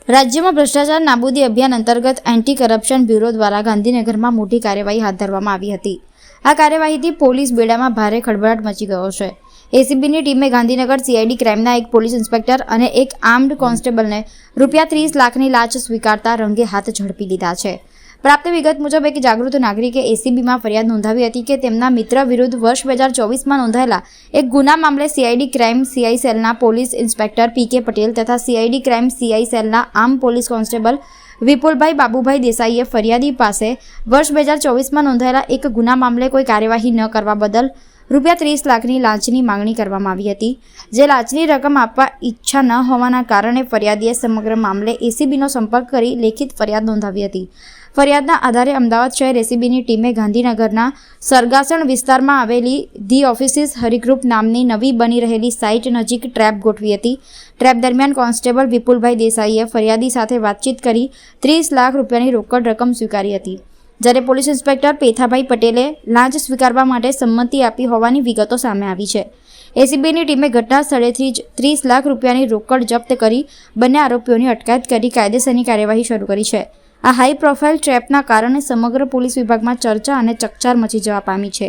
રાજ્યમાં ભ્રષ્ટાચાર નાબૂદી અભિયાન અંતર્ગત એન્ટી કરપ્શન બ્યુરો દ્વારા ગાંધીનગરમાં મોટી કાર્યવાહી હાથ ધરવામાં આવી હતી। આ કાર્યવાહીથી પોલીસ બેડામાં ભારે ખળભળાટ મચી ગયો છે। એસીબીની ટીમે ગાંધીનગર સીઆઈડી ક્રાઇમના એક પોલીસ ઇન્સ્પેક્ટર અને એક આર્મ્ડ કોન્સ્ટેબલને ₹30 લાખની લાંચ સ્વીકારતા રંગે હાથ ઝડપી લીધા છે। પ્રાપ્ત વિગત મુજબ એક જાગૃત નાગરિકે એસીબીમાં ફરિયાદ નોંધાવી હતી કે તેમના મિત્ર વિરુદ્ધ વર્ષ 2024માં નોંધાયેલા એક ગુના મામલે સીઆઈડી ક્રાઇમ સીઆઈ સેલના પોલીસ ઇન્સ્પેક્ટર પીકે પટેલ તથા સીઆઈડી ક્રાઇમ સીઆઈ સેલના આર્મ પોલીસ કોન્સ્ટેબલ વિપુલભાઈ બાબુભાઈ દેસાઈએ ફરિયાદી પાસે વર્ષ 2024માં નોંધાયેલા એક ગુના મામલે કોઈ કાર્યવાહી ન કરવા બદલ ₹30 લાખની લાંચની માંગણી કરવામાં આવી હતી, જે લાંચની રકમ આપવા ઈચ્છા ન હોવાના કારણે ફરિયાદીએ સમગ્ર મામલે એસીબીનો સંપર્ક કરી લેખિત ફરિયાદ નોંધાવી હતી। ફરિયાદના આધારે અમદાવાદ શહેર એસીબીની ટીમે ગાંધીનગરના સરગાસણ વિસ્તારમાં આવેલી ધી ઓફિસીસ હરિગ્રુપ નામની નવી બની રહેલી સાઇટ નજીક ટ્રેપ ગોઠવી હતી। ટ્રેપ દરમિયાન કોન્સ્ટેબલ વિપુલભાઈ દેસાઈએ ફરિયાદી સાથે વાતચીત કરી ₹30 લાખની રોકડ રકમ સ્વીકારી હતી, જ્યારે પોલીસ ઇન્સ્પેક્ટર પેથાભાઈ પટેલે લાંચ સ્વીકારવા માટે સંમતિ આપી હોવાની વિગતો સામે આવી છે। એસીબીની ટીમે ઘટના સ્થળેથી જ ₹30 લાખની રોકડ જપ્ત કરી બંને આરોપીઓની અટકાયત કરી કાયદેસરની કાર્યવાહી શરૂ કરી છે। આ હાઈ પ્રોફાઇલ ટ્રેપના કારણે સમગ્ર પોલીસ વિભાગમાં ચર્ચા અને ચકચાર મચી જવા પામી છે।